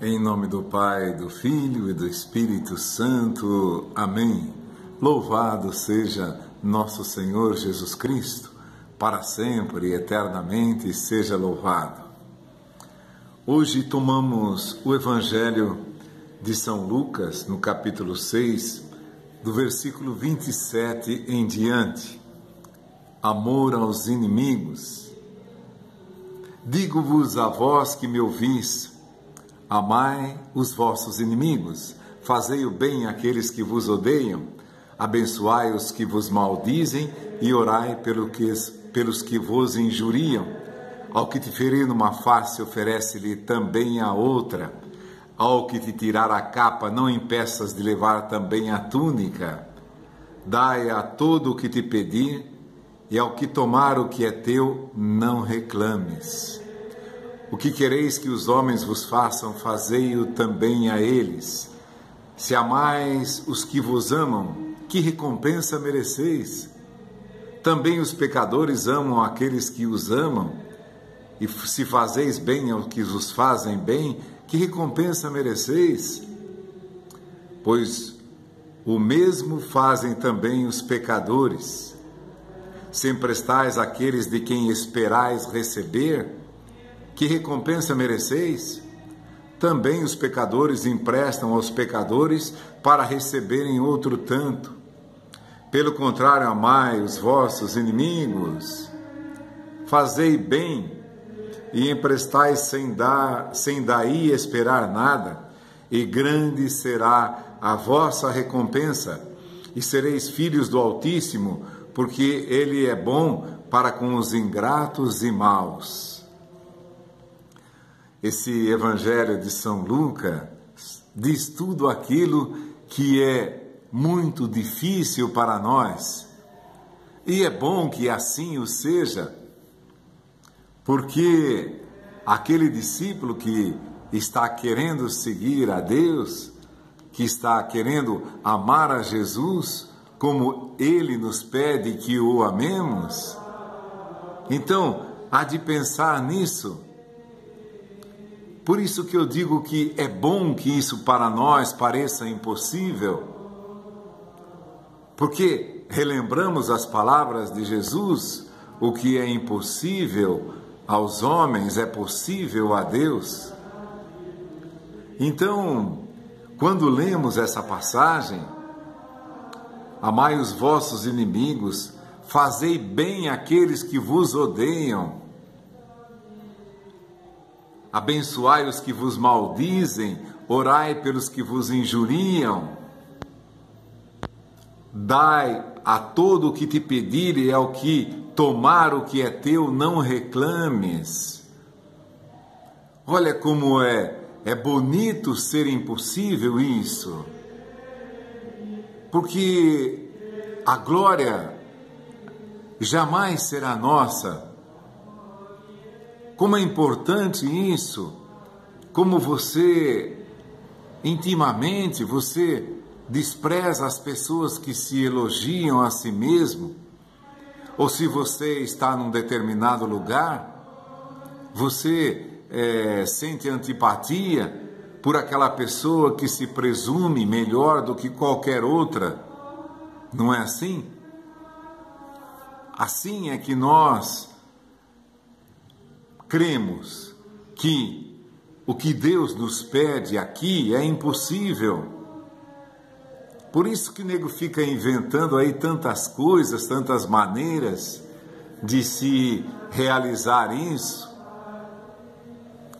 Em nome do Pai, do Filho e do Espírito Santo. Amém. Louvado seja nosso Senhor Jesus Cristo, para sempre e eternamente seja louvado. Hoje tomamos o Evangelho de São Lucas, no capítulo 6, do versículo 27 em diante. Amor aos inimigos. Digo-vos a vós que me ouvis, amai os vossos inimigos, fazei o bem àqueles que vos odeiam, abençoai os que vos maldizem e orai pelos que vos injuriam. Ao que te ferir numa face, oferece-lhe também a outra. Ao que te tirar a capa, não impeças de levar também a túnica. Dai a todo o que te pedir, e ao que tomar o que é teu, não reclames. O que quereis que os homens vos façam, fazei-o também a eles. Se amais os que vos amam, que recompensa mereceis? Também os pecadores amam aqueles que os amam. E se fazeis bem aos que vos fazem bem, que recompensa mereceis? Pois o mesmo fazem também os pecadores. Se emprestais àqueles de quem esperais receber, que recompensa mereceis? Também os pecadores emprestam aos pecadores para receberem outro tanto. Pelo contrário, amai os vossos inimigos. Fazei bem e emprestai sem daí esperar nada, e grande será a vossa recompensa, e sereis filhos do Altíssimo, porque Ele é bom para com os ingratos e maus. Esse Evangelho de São Lucas diz tudo aquilo que é muito difícil para nós. E é bom que assim o seja, porque aquele discípulo que está querendo seguir a Deus, que está querendo amar a Jesus, como Ele nos pede que o amemos, então há de pensar nisso. Por isso que eu digo que é bom que isso para nós pareça impossível, porque relembramos as palavras de Jesus: o que é impossível aos homens é possível a Deus. Então, quando lemos essa passagem, amai os vossos inimigos, fazei bem àqueles que vos odeiam, abençoai os que vos maldizem, orai pelos que vos injuriam, dai a todo o que te pedir, e ao que tomar o que é teu, não reclames. Olha como é bonito ser impossível isso, porque a glória jamais será nossa. Como é importante isso, como você, intimamente, você despreza as pessoas que se elogiam a si mesmo, ou se você está num determinado lugar, você sente antipatia por aquela pessoa que se presume melhor do que qualquer outra. Não é assim? Assim é que nós cremos que o que Deus nos pede aqui é impossível. Por isso que o nego fica inventando aí tantas coisas, tantas maneiras de se realizar isso.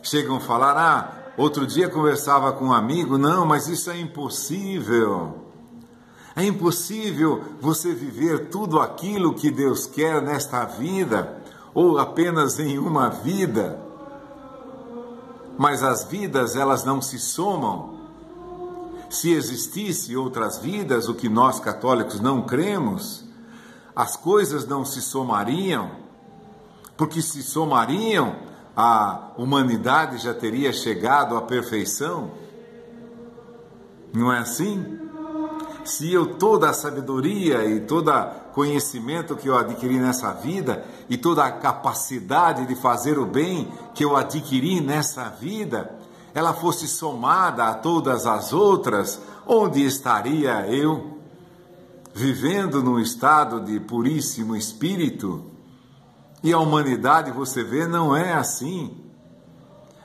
Chegam a falar: outro dia conversava com um amigo, não, mas isso é impossível. É impossível você viver tudo aquilo que Deus quer nesta vida, ou apenas em uma vida. Mas as vidas, elas não se somam. Se existisse outras vidas, o que nós católicos não cremos, as coisas não se somariam, porque se somariam, a humanidade já teria chegado à perfeição. Não é assim? Se toda a sabedoria e todo conhecimento que eu adquiri nessa vida e toda a capacidade de fazer o bem que eu adquiri nessa vida ela fosse somada a todas as outras, onde estaria eu? Vivendo num estado de puríssimo espírito? E a humanidade, você vê, não é assim.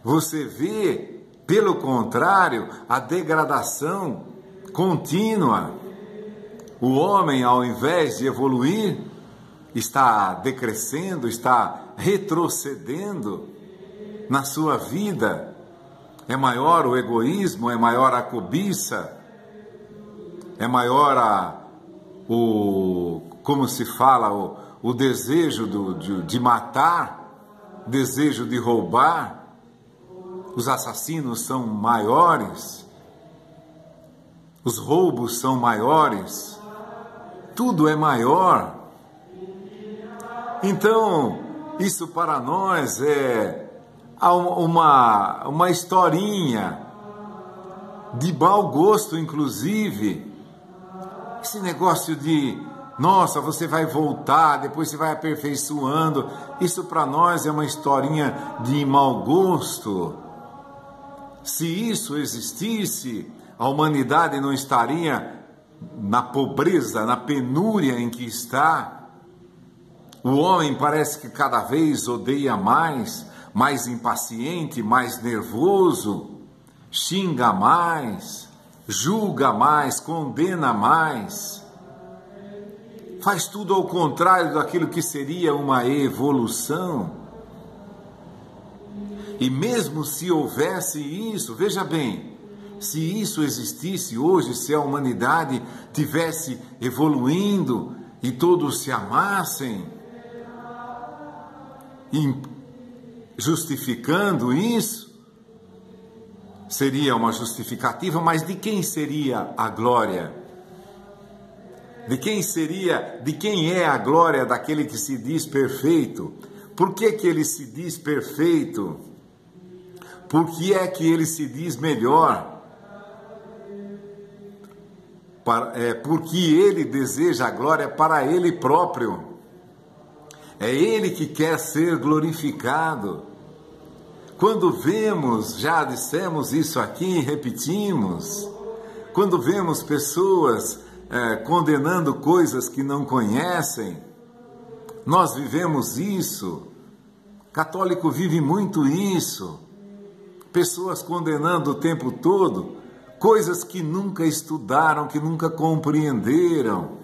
Você vê, pelo contrário, a degradação contínua. O homem, ao invés de evoluir, está decrescendo, está retrocedendo na sua vida. É maior o egoísmo, é maior a cobiça, é maior como se fala, o desejo de matar, desejo de roubar. Os assassinos são maiores, os roubos são maiores, tudo é maior. Então, isso para nós é uma historinha de mau gosto, inclusive. Esse negócio de, nossa, você vai voltar, depois você vai aperfeiçoando. Isso para nós é uma historinha de mau gosto. Se isso existisse, a humanidade não estaria na pobreza, na penúria em que está. O homem parece que cada vez odeia mais impaciente, mais nervoso, xinga mais, julga mais, condena mais. Faz tudo ao contrário daquilo que seria uma evolução. E mesmo se houvesse isso, veja bem, se isso existisse hoje, se a humanidade tivesse evoluindo e todos se amassem, e justificando isso, seria uma justificativa, mas de quem seria a glória? De quem é a glória daquele que se diz perfeito? Por que ele se diz perfeito? Por que é que ele se diz melhor? Porque ele deseja a glória para ele próprio. É ele que quer ser glorificado. Quando vemos, já dissemos isso aqui, repetimos, quando vemos pessoas condenando coisas que não conhecem, nós vivemos isso. Católico vive muito isso. Pessoas condenando o tempo todo coisas que nunca estudaram, que nunca compreenderam.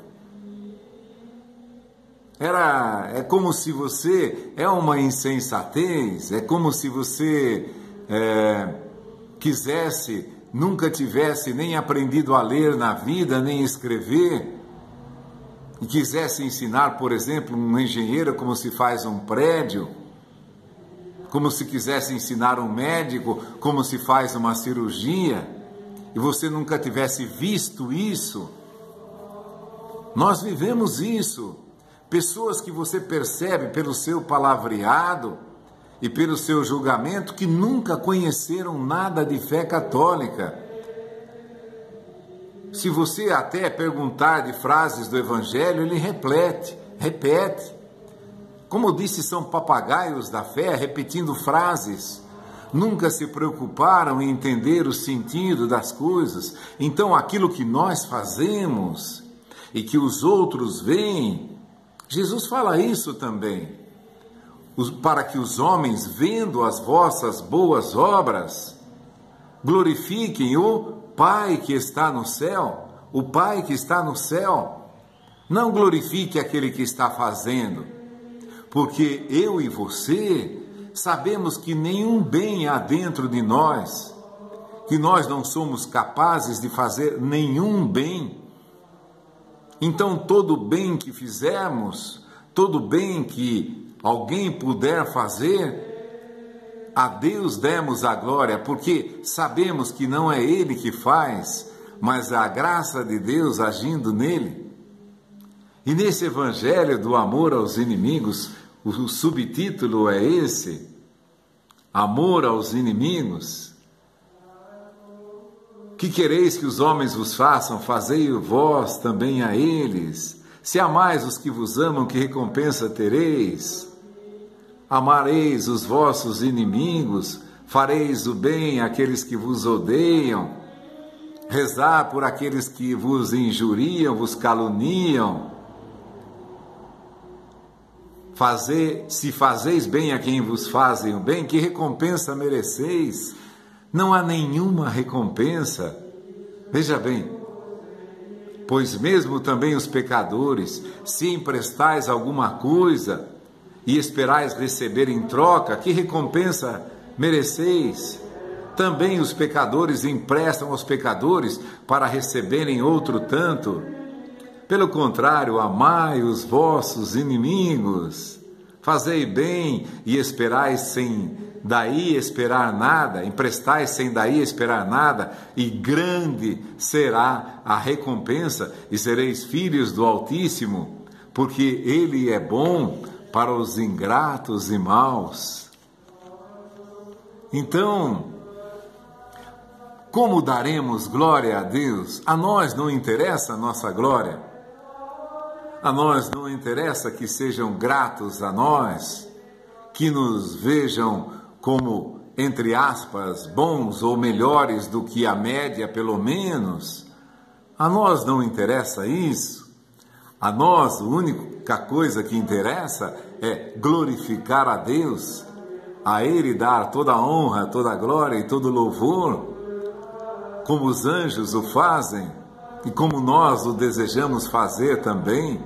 É como se você, é uma insensatez, é como se você nunca tivesse nem aprendido a ler na vida, nem escrever, e quisesse ensinar, por exemplo, um engenheiro como se faz um prédio, como se quisesse ensinar um médico como se faz uma cirurgia, e você nunca tivesse visto isso. Nós vivemos isso. Pessoas que você percebe pelo seu palavreado e pelo seu julgamento que nunca conheceram nada de fé católica. Se você até perguntar de frases do Evangelho, ele repete. Como disse, são papagaios da fé, repetindo frases. Nunca se preocuparam em entender o sentido das coisas. Então, aquilo que nós fazemos e que os outros veem, Jesus fala isso também, para que os homens, vendo as vossas boas obras, glorifiquem o Pai que está no céu. O Pai que está no céu. Não glorifique aquele que está fazendo, porque eu e você sabemos que nenhum bem há dentro de nós, que nós não somos capazes de fazer nenhum bem. Então, todo bem que fizermos, todo bem que alguém puder fazer, a Deus demos a glória, porque sabemos que não é Ele que faz, mas a graça de Deus agindo nele. E nesse Evangelho do amor aos inimigos, o subtítulo é esse, amor aos inimigos. Que quereis que os homens vos façam, fazei-o vós também a eles. Se amais os que vos amam, que recompensa tereis? Amareis os vossos inimigos, fareis o bem àqueles que vos odeiam, rezar por aqueles que vos injuriam, vos caluniam, se fazeis bem a quem vos fazem o bem, que recompensa mereceis? Não há nenhuma recompensa. Veja bem, pois mesmo também os pecadores, se emprestais alguma coisa e esperais receber em troca, que recompensa mereceis? Também os pecadores emprestam aos pecadores para receberem outro tanto. Pelo contrário, amai os vossos inimigos, fazei bem e esperais sem daí esperar nada, emprestais sem daí esperar nada, e grande será a recompensa, e sereis filhos do Altíssimo, porque Ele é bom para os ingratos e maus. Então, como daremos glória a Deus? A nós não interessa a nossa glória. A nós não interessa que sejam gratos a nós, que nos vejam como, entre aspas, bons ou melhores do que a média, pelo menos. A nós não interessa isso. A nós, a única coisa que interessa é glorificar a Deus, a Ele dar toda a honra, toda a glória e todo o louvor, como os anjos o fazem e como nós o desejamos fazer também.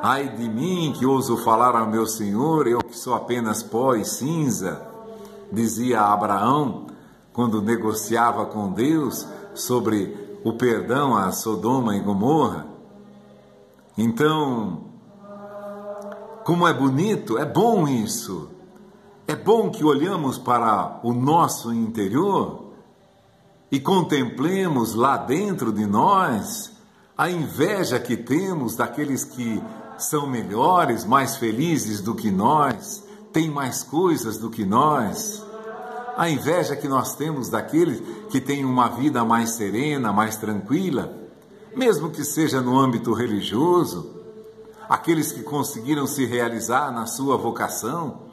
Ai de mim que ouso falar ao meu Senhor, eu que sou apenas pó e cinza, dizia Abraão quando negociava com Deus sobre o perdão a Sodoma e Gomorra. Então, como é bonito, é bom isso. É bom que olhamos para o nosso interior e contemplemos lá dentro de nós a inveja que temos daqueles que são melhores, mais felizes do que nós, têm mais coisas do que nós. A inveja que nós temos daqueles que têm uma vida mais serena, mais tranquila, mesmo que seja no âmbito religioso, aqueles que conseguiram se realizar na sua vocação.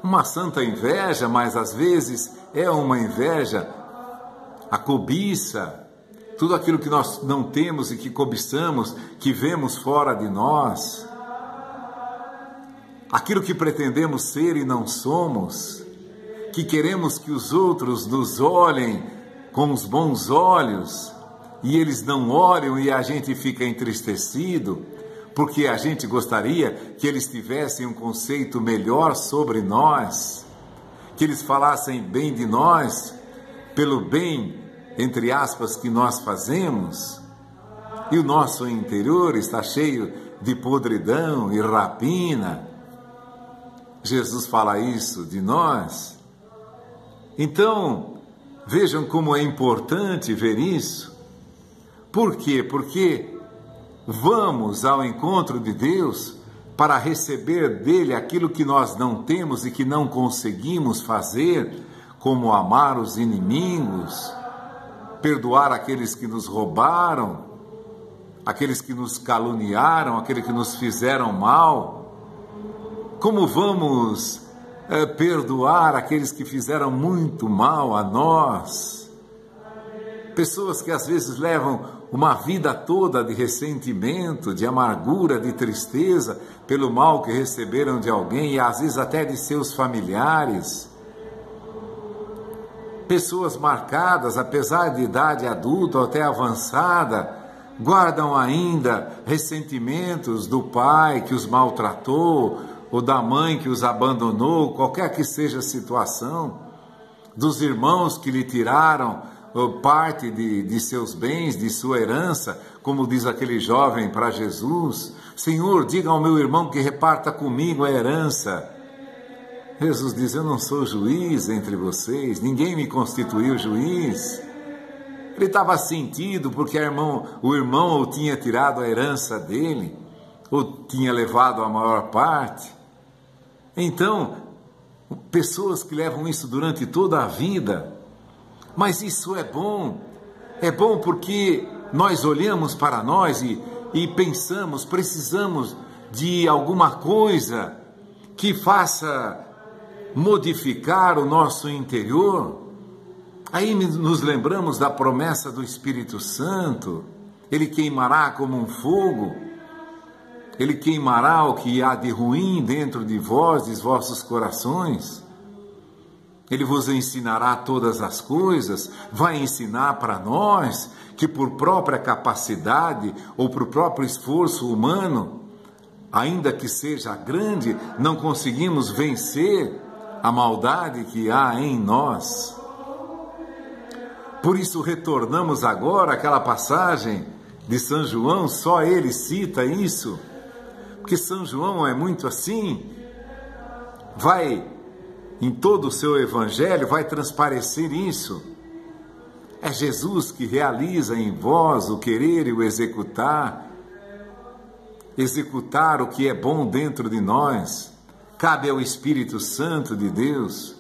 Uma santa inveja, mas às vezes é uma inveja, a cobiça, tudo aquilo que nós não temos e que cobiçamos, que vemos fora de nós, aquilo que pretendemos ser e não somos, que queremos que os outros nos olhem com os bons olhos, e eles não olham e a gente fica entristecido, porque a gente gostaria que eles tivessem um conceito melhor sobre nós, que eles falassem bem de nós, pelo bem, entre aspas, que nós fazemos, e o nosso interior está cheio de podridão e rapina. Jesus fala isso de nós. Então, vejam como é importante ver isso. Por quê? Porque vamos ao encontro de Deus para receber dele aquilo que nós não temos e que não conseguimos fazer, como amar os inimigos, perdoar aqueles que nos roubaram, aqueles que nos caluniaram, aqueles que nos fizeram mal. Como vamos perdoar aqueles que fizeram muito mal a nós? Pessoas que às vezes levam uma vida toda de ressentimento, de amargura, de tristeza, pelo mal que receberam de alguém e às vezes até de seus familiares. Pessoas marcadas, apesar de idade adulta ou até avançada, guardam ainda ressentimentos do pai que os maltratou, ou da mãe que os abandonou, qualquer que seja a situação, dos irmãos que lhe tiraram parte de seus bens, de sua herança, como diz aquele jovem para Jesus: Senhor, diga ao meu irmão que reparta comigo a herança. Jesus diz: eu não sou juiz entre vocês, ninguém me constituiu juiz. Ele estava sentido porque o irmão o tinha tirado a herança dele, ou tinha levado a maior parte. Então, pessoas que levam isso durante toda a vida, mas isso é bom porque nós olhamos para nós e pensamos, precisamos de alguma coisa que faça modificar o nosso interior. Aí nos lembramos da promessa do Espírito Santo. Ele queimará como um fogo, ele queimará o que há de ruim dentro de vós, de vossos corações. Ele vos ensinará todas as coisas, vai ensinar para nós que por própria capacidade ou por próprio esforço humano, ainda que seja grande, não conseguimos vencer a maldade que há em nós. Por isso retornamos agora àquela passagem de São João, só ele cita isso, porque São João é muito assim, vai em todo o seu evangelho, vai transparecer isso. É Jesus que realiza em vós o querer e o executar o que é bom dentro de nós. Cabe ao Espírito Santo de Deus.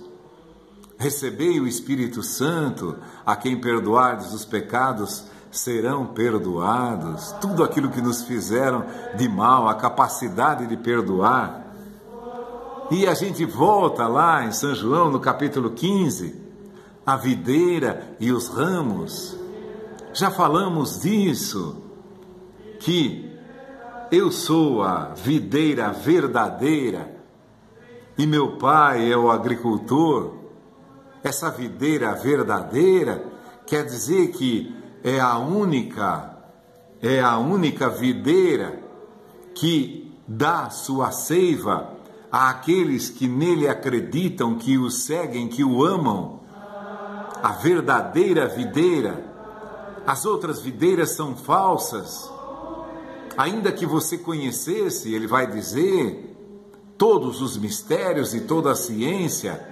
Recebei o Espírito Santo, a quem perdoardes os pecados serão perdoados. Tudo aquilo que nos fizeram de mal, a capacidade de perdoar. E a gente volta lá em São João, no capítulo 15, a videira e os ramos. Já falamos disso, que eu sou a videira verdadeira e meu pai é o agricultor. Essa videira verdadeira quer dizer que é a única videira que dá sua seiva àqueles que nele acreditam, que o seguem, que o amam. A verdadeira videira. As outras videiras são falsas. Ainda que você conhecesse, ele vai dizer, todos os mistérios e toda a ciência.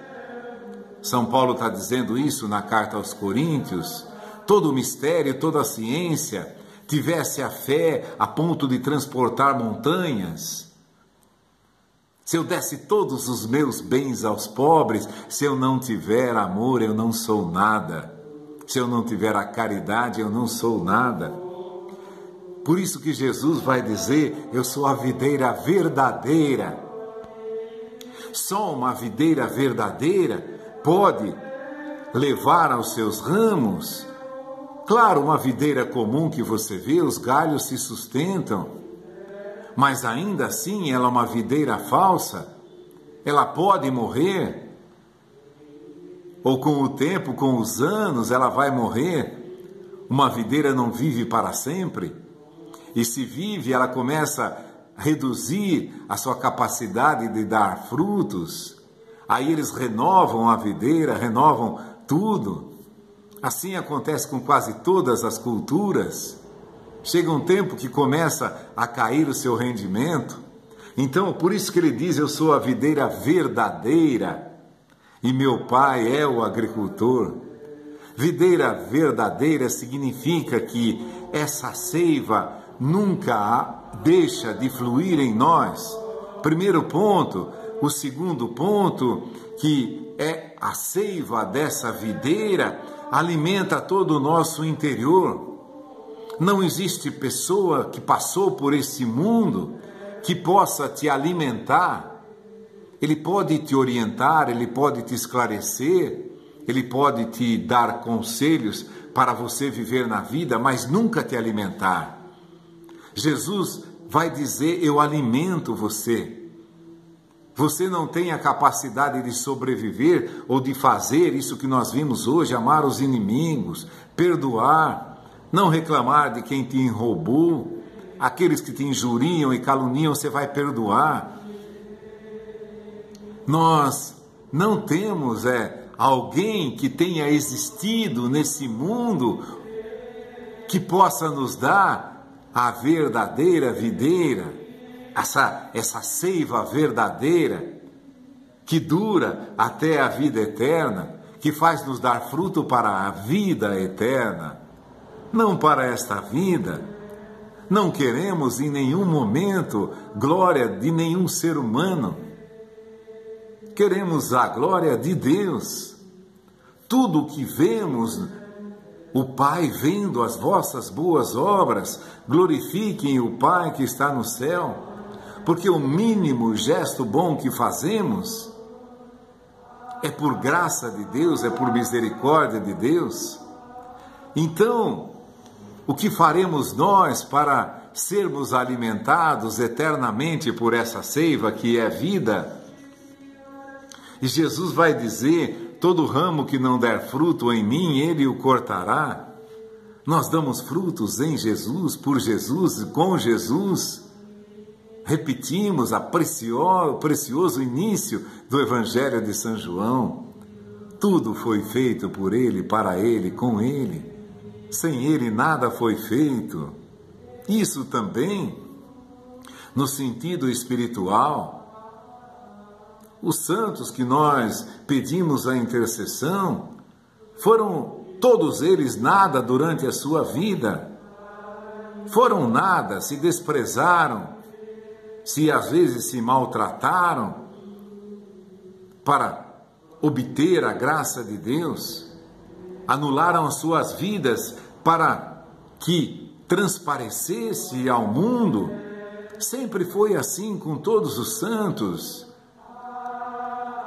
São Paulo está dizendo isso na carta aos Coríntios. Todo o mistério, toda a ciência, tivesse a fé a ponto de transportar montanhas. Se eu desse todos os meus bens aos pobres, se eu não tiver amor, eu não sou nada. Se eu não tiver a caridade, eu não sou nada. Por isso que Jesus vai dizer, eu sou a videira verdadeira. Só uma videira verdadeira pode levar aos seus ramos. Claro, uma videira comum que você vê, os galhos se sustentam. Mas ainda assim ela é uma videira falsa, ela pode morrer, ou com o tempo, com os anos, ela vai morrer. Uma videira não vive para sempre, e se vive, ela começa a reduzir a sua capacidade de dar frutos, aí eles renovam a videira, renovam tudo. Assim acontece com quase todas as culturas. Chega um tempo que começa a cair o seu rendimento. Então, por isso que ele diz, eu sou a videira verdadeira e meu pai é o agricultor. Videira verdadeira significa que essa seiva nunca deixa de fluir em nós. Primeiro ponto. O segundo ponto, que é a seiva dessa videira, alimenta todo o nosso interior. Não existe pessoa que passou por esse mundo que possa te alimentar. Ele pode te orientar, ele pode te esclarecer, ele pode te dar conselhos para você viver na vida, mas nunca te alimentar. Jesus vai dizer, eu alimento você. Você não tem a capacidade de sobreviver ou de fazer isso que nós vimos hoje, amar os inimigos, perdoar, não reclamar de quem te roubou, aqueles que te injuriam e caluniam, você vai perdoar. Nós não temos alguém que tenha existido nesse mundo que possa nos dar a verdadeira videira, essa seiva verdadeira que dura até a vida eterna, que faz nos dar fruto para a vida eterna. Não para esta vida. Não queremos em nenhum momento glória de nenhum ser humano. Queremos a glória de Deus. Tudo o que vemos, o Pai vendo as vossas boas obras, glorifiquem o Pai que está no céu. porque o mínimo gesto bom que fazemos é por graça de Deus, é por misericórdia de Deus. Então, o que faremos nós para sermos alimentados eternamente por essa seiva que é vida? E Jesus vai dizer: todo ramo que não der fruto em mim, ele o cortará. Nós damos frutos em Jesus, por Jesus, com Jesus. Repetimos o precioso início do Evangelho de São João. Tudo foi feito por Ele, para Ele, com Ele. Sem Ele nada foi feito. Isso também, no sentido espiritual, os santos que nós pedimos a intercessão, foram todos eles nada durante a sua vida. Foram nada, se desprezaram, se às vezes se maltrataram para obter a graça de Deus, anularam as suas vidas para que transparecesse ao mundo. Sempre foi assim com todos os santos.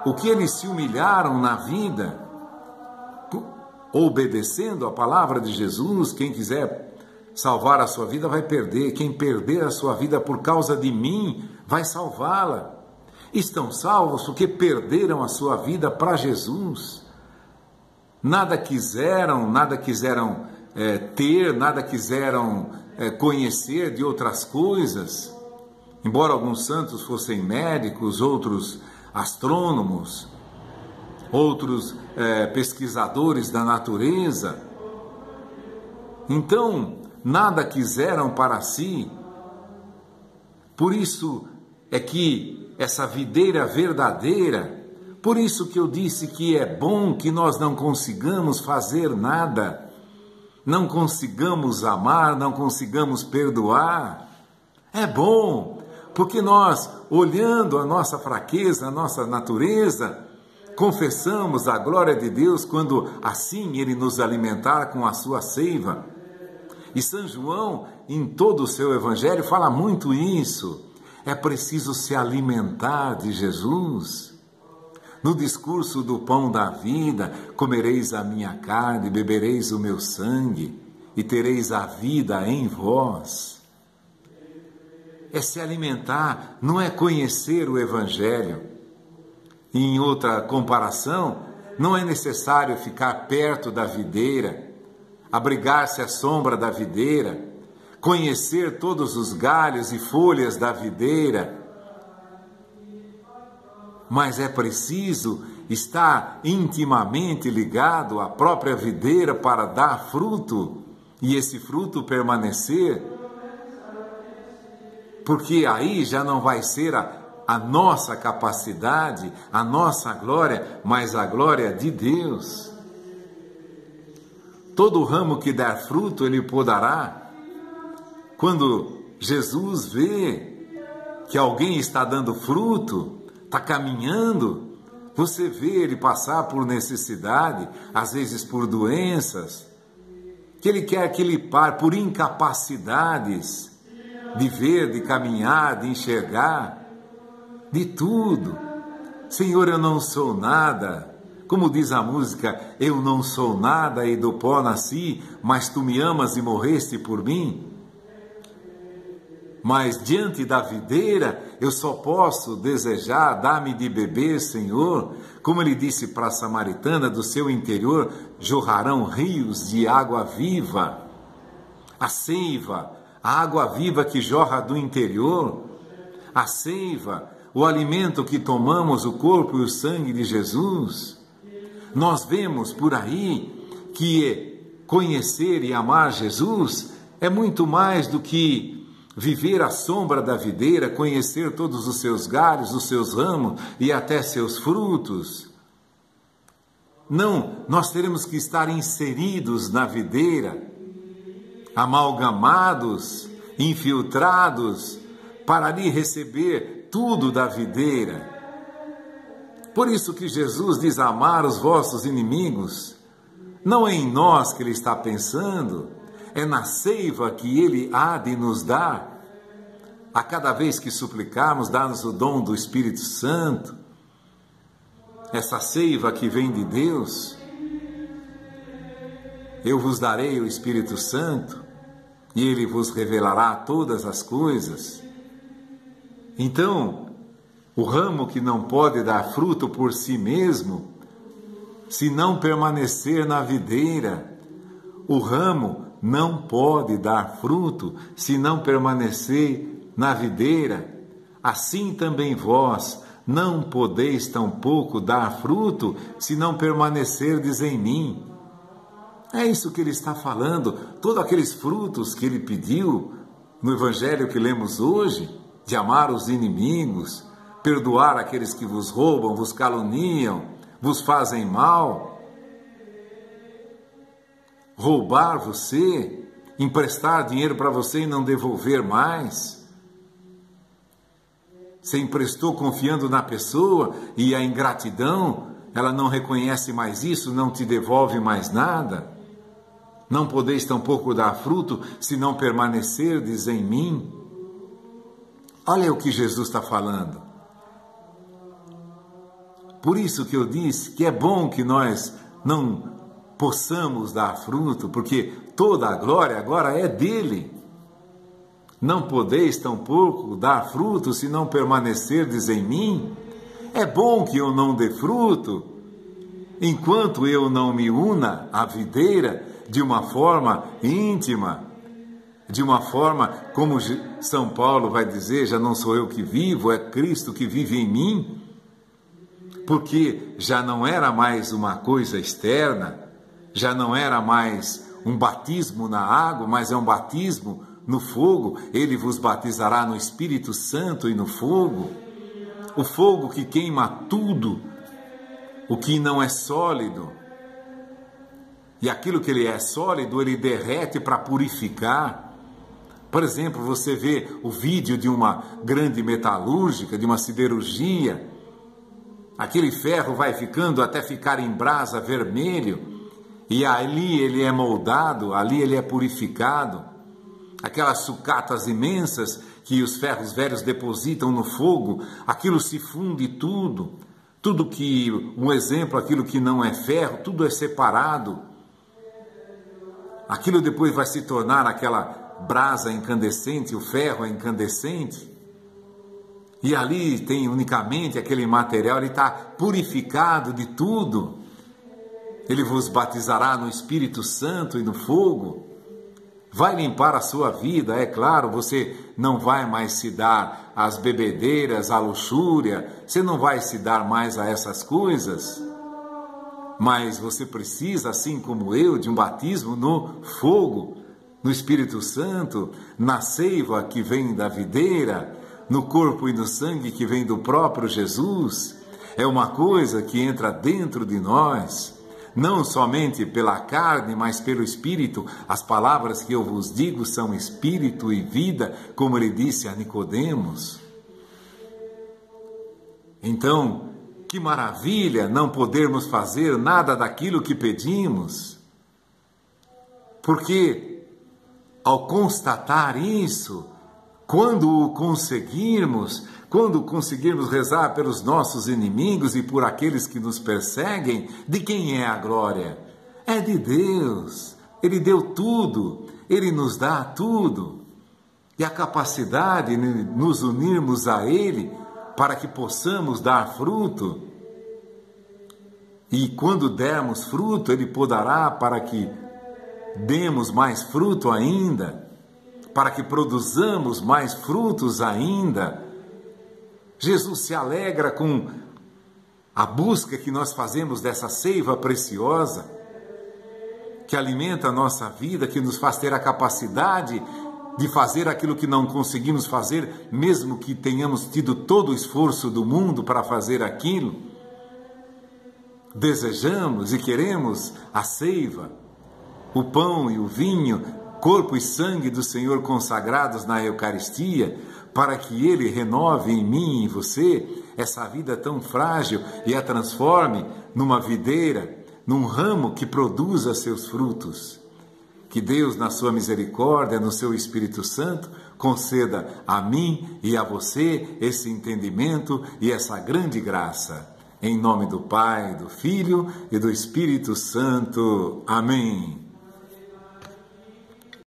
O que eles se humilharam na vida, obedecendo a palavra de Jesus. Quem quiser salvar a sua vida vai perder. Quem perder a sua vida por causa de mim vai salvá-la. Estão salvos porque perderam a sua vida para Jesus. Nada quiseram ter, nada quiseram conhecer de outras coisas. Embora alguns santos fossem médicos, outros astrônomos, outros pesquisadores da natureza. Então, nada quiseram para si. Por isso é que essa videira verdadeira, por isso que eu disse que é bom que nós não consigamos fazer nada, não consigamos amar, não consigamos perdoar. É bom, porque nós, olhando a nossa fraqueza, a nossa natureza, confessamos a glória de Deus quando assim Ele nos alimentar com a sua seiva. E São João, em todo o seu evangelho, fala muito isso. É preciso se alimentar de Jesus. No discurso do pão da vida, comereis a minha carne, bebereis o meu sangue, e tereis a vida em vós. É se alimentar, não é conhecer o evangelho. Em outra comparação, não é necessário ficar perto da videira, abrigar-se à sombra da videira, conhecer todos os galhos e folhas da videira, mas é preciso estar intimamente ligado à própria videira para dar fruto, e esse fruto permanecer, porque aí já não vai ser a nossa capacidade, a nossa glória, mas a glória de Deus. Todo ramo que der fruto, Ele podará. Quando Jesus vê que alguém está dando fruto, está caminhando, você vê ele passar por necessidade, às vezes por doenças, que ele quer que ele pare, por incapacidades de ver, de caminhar, de enxergar, de tudo. Senhor, eu não sou nada. Como diz a música, eu não sou nada e do pó nasci, mas tu me amas e morreste por mim. Mas diante da videira, eu só posso desejar, dá-me de beber, Senhor. Como ele disse para a samaritana, do seu interior jorrarão rios de água viva. A seiva, a água viva que jorra do interior, a seiva, o alimento que tomamos, o corpo e o sangue de Jesus. Nós vemos por aí que conhecer e amar Jesus é muito mais do que viver à sombra da videira, conhecer todos os seus galhos, os seus ramos e até seus frutos. Não, nós teremos que estar inseridos na videira, amalgamados, infiltrados, para ali receber tudo da videira. Por isso que Jesus diz amar os vossos inimigos. Não é em nós que Ele está pensando, é na seiva que Ele há de nos dar. A cada vez que suplicarmos, dá-nos o dom do Espírito Santo, essa seiva que vem de Deus. Eu vos darei o Espírito Santo e ele vos revelará todas as coisas. Então, o ramo que não pode dar fruto por si mesmo, se não permanecer na videira, o ramo não pode dar fruto se não permanecer na videira. Assim também vós não podeis tampouco dar fruto se não permanecerdes em mim. É isso que ele está falando. Todos aqueles frutos que ele pediu no evangelho que lemos hoje, de amar os inimigos, perdoar aqueles que vos roubam, vos caluniam, vos fazem mal, roubar você, emprestar dinheiro para você e não devolver mais. Você emprestou confiando na pessoa e a ingratidão, ela não reconhece mais isso, não te devolve mais nada. Não podeis tampouco dar fruto se não permanecerdes em mim. Olha o que Jesus está falando. Por isso que eu disse que é bom que nós não possamos dar fruto, porque toda a glória agora é dele. Não podeis tampouco dar fruto se não permanecerdes em mim. É bom que eu não dê fruto, enquanto eu não me una à videira de uma forma íntima, de uma forma, como São Paulo vai dizer, já não sou eu que vivo, é Cristo que vive em mim, porque já não era mais uma coisa externa, já não era mais um batismo na água, mas é um batismo no fogo. Ele vos batizará no Espírito Santo e no fogo, o fogo que queima tudo o que não é sólido, e aquilo que ele é sólido, ele derrete para purificar. Por exemplo, você vê o vídeo de uma grande metalúrgica, de uma siderurgia, aquele ferro vai ficando até ficar em brasa vermelho, e ali ele é moldado, ali ele é purificado. Aquelas sucatas imensas que os ferros velhos depositam no fogo, aquilo se funde tudo. Tudo que, um exemplo, aquilo que não é ferro, tudo é separado. Aquilo depois vai se tornar aquela brasa incandescente, o ferro é incandescente. E ali tem unicamente aquele material, ele está purificado de tudo. Ele vos batizará no Espírito Santo e no fogo. Vai limpar a sua vida, é claro, você não vai mais se dar às bebedeiras, à luxúria, você não vai se dar mais a essas coisas. Mas você precisa, assim como eu, de um batismo no fogo, no Espírito Santo, na seiva que vem da videira, no corpo e no sangue que vem do próprio Jesus. É uma coisa que entra dentro de nós, não somente pela carne, mas pelo Espírito. As palavras que eu vos digo são Espírito e vida, como ele disse a Nicodemos. Então, que maravilha não podermos fazer nada daquilo que pedimos, porque ao constatar isso, quando conseguirmos rezar pelos nossos inimigos e por aqueles que nos perseguem, de quem é a glória? É de Deus. Ele deu tudo, Ele nos dá tudo. E a capacidade de nos unirmos a Ele para que possamos dar fruto. E quando dermos fruto, Ele podará para que demos mais fruto ainda, para que produzamos mais frutos ainda. Jesus se alegra com a busca que nós fazemos dessa seiva preciosa, que alimenta a nossa vida, que nos faz ter a capacidade de fazer aquilo que não conseguimos fazer, mesmo que tenhamos tido todo o esforço do mundo para fazer aquilo. Desejamos e queremos a seiva, o pão e o vinho, corpo e sangue do Senhor consagrados na Eucaristia, para que Ele renove em mim e em você essa vida tão frágil e a transforme numa videira, num ramo que produza seus frutos. Que Deus, na sua misericórdia, no seu Espírito Santo, conceda a mim e a você esse entendimento e essa grande graça. Em nome do Pai, do Filho e do Espírito Santo. Amém.